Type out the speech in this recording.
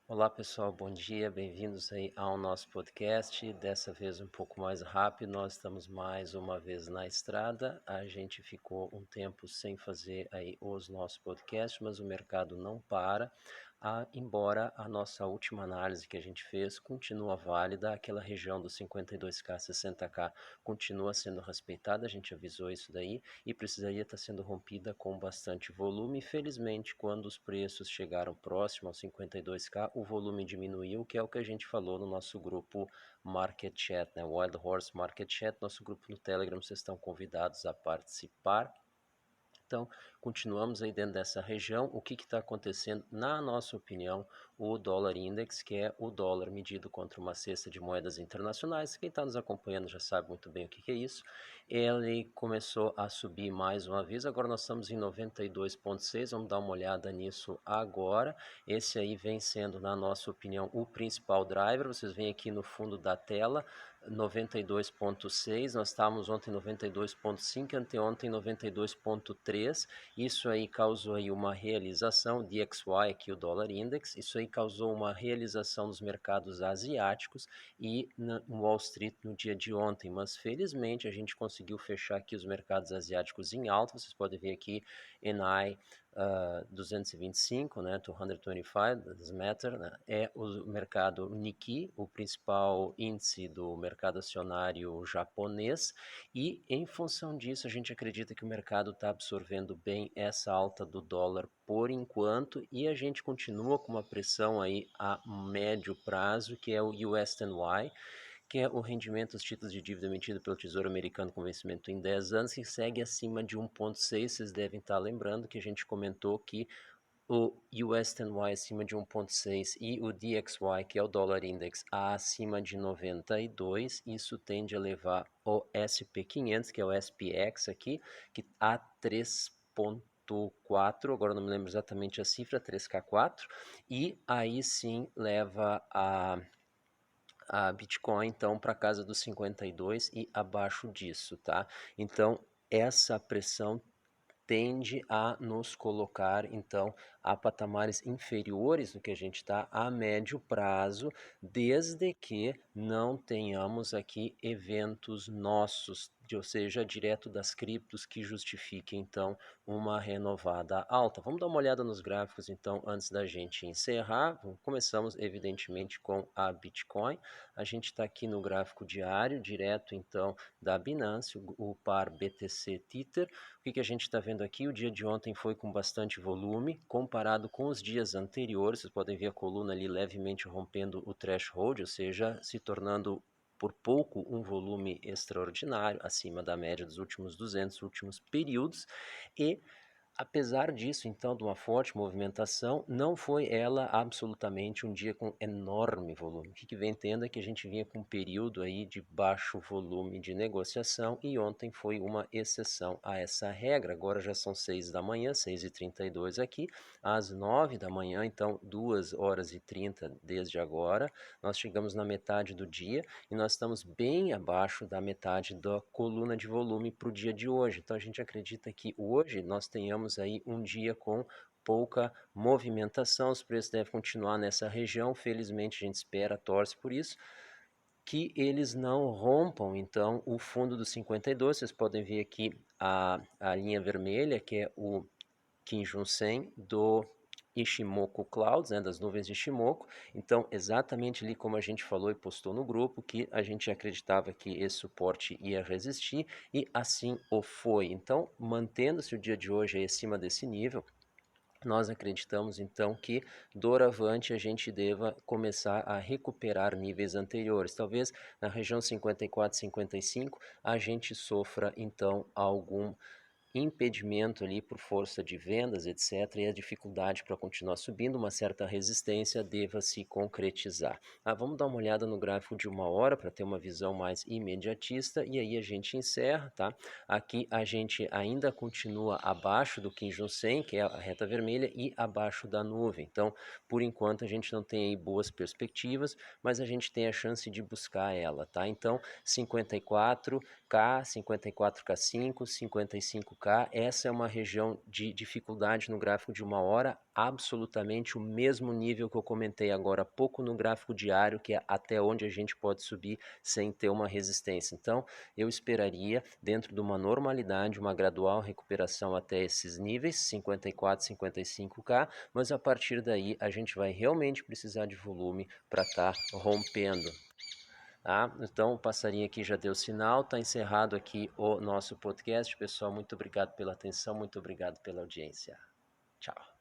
Olá pessoal, bom dia, bem-vindos aí ao nosso podcast, dessa vez um pouco mais rápido, nós estamos mais uma vez na estrada, a gente ficou um tempo sem fazer aí os nossos podcasts, mas o mercado não para, embora a nossa última análise que a gente fez continua válida, aquela região dos 52K, 60K continua sendo respeitada, a gente avisou isso daí, e precisaria estar sendo rompida com bastante volume. Felizmente, quando os preços chegaram próximo aos 52K, o volume diminuiu, que é o que a gente falou no nosso grupo Market Chat, né? Wild Horse Market Chat, nosso grupo no Telegram, vocês estão convidados a participar. Então, continuamos aí dentro dessa região. O que está acontecendo? Na nossa opinião, o dólar index, que é o dólar medido contra uma cesta de moedas internacionais, quem está nos acompanhando já sabe muito bem o que é isso, ele começou a subir mais uma vez, agora nós estamos em 92,6, vamos dar uma olhada nisso agora. Esse aí vem sendo, na nossa opinião, o principal driver, vocês veem aqui no fundo da tela, 92,6, nós estávamos ontem em 92,5, anteontem 92,3, isso aí causou aí uma realização, DXY aqui o dólar index, isso aí causou uma realização nos mercados asiáticos e no Wall Street no dia de ontem, mas felizmente a gente conseguiu fechar aqui os mercados asiáticos em alta, vocês podem ver aqui NI 225, né, 225, doesn't matter, né, é o mercado Nikkei, o principal índice do mercado acionário japonês, e em função disso a gente acredita que o mercado está absorvendo bem essa alta do dólar por enquanto, e a gente continua com uma pressão aí a médio prazo, que é o US10Y, que é o rendimento dos títulos de dívida emitido pelo Tesouro Americano com vencimento em 10 anos, que segue acima de 1,6. Vocês devem estar lembrando que a gente comentou que o US10Y acima de 1,6 e o DXY, que é o dólar index, acima de 92, isso tende a levar o SP500, que é o SPX aqui, que a 3,4, agora não me lembro exatamente a cifra, 3K4, e aí sim leva a Bitcoin então para casa dos 52 e abaixo disso, tá? Então essa pressão tende a nos colocar então a patamares inferiores do que a gente está a médio prazo, desde que não tenhamos aqui eventos nossos, ou seja, direto das criptos que justifiquem então uma renovada alta. Vamos dar uma olhada nos gráficos então antes da gente encerrar. Começamos evidentemente com a Bitcoin. A gente está aqui no gráfico diário, direto então da Binance, o par BTC Tether. O que a gente está vendo aqui? O dia de ontem foi com bastante volume, comparado com os dias anteriores. Vocês podem ver a coluna ali levemente rompendo o threshold, ou seja, se tornando por pouco um volume extraordinário, acima da média dos últimos 200 últimos períodos, e apesar disso, então, de uma forte movimentação, não foi ela absolutamente um dia com enorme volume. O que vem tendo é que a gente vinha com um período aí de baixo volume de negociação e ontem foi uma exceção a essa regra. Agora já são 6 da manhã, 6h32 aqui, às 9 da manhã, então 2h30 desde agora, nós chegamos na metade do dia e nós estamos bem abaixo da metade da coluna de volume para o dia de hoje. Então a gente acredita que hoje nós tenhamos aí um dia com pouca movimentação, os preços devem continuar nessa região, felizmente a gente espera, torce por isso, que eles não rompam então o fundo dos 52, vocês podem ver aqui a linha vermelha, que é o Kijun-sen do Ishimoku Clouds, né, das nuvens de Ishimoku. Então, exatamente ali como a gente falou e postou no grupo, que a gente acreditava que esse suporte ia resistir e assim o foi. Então, mantendo-se o dia de hoje aí acima desse nível, nós acreditamos então que doravante a gente deva começar a recuperar níveis anteriores. Talvez na região 54, 55 a gente sofra então algum impedimento ali por força de vendas, etc., e a dificuldade para continuar subindo, uma certa resistência deva se concretizar. Vamos dar uma olhada no gráfico de 1 hora para ter uma visão mais imediatista e aí a gente encerra, tá? Aqui a gente ainda continua abaixo do Kijun-sen, que é a reta vermelha, e abaixo da nuvem. Então, por enquanto a gente não tem aí boas perspectivas, mas a gente tem a chance de buscar ela, tá? Então, 54K, 54K5, 55K cá, essa é uma região de dificuldade no gráfico de 1 hora, absolutamente o mesmo nível que eu comentei agora há pouco no gráfico diário, que é até onde a gente pode subir sem ter uma resistência. Então, eu esperaria, dentro de uma normalidade, uma gradual recuperação até esses níveis, 54, 55K, mas a partir daí a gente vai realmente precisar de volume para estar rompendo. Tá? Então, o passarinho aqui já deu sinal, está encerrado aqui o nosso podcast. Pessoal, muito obrigado pela atenção, muito obrigado pela audiência. Tchau.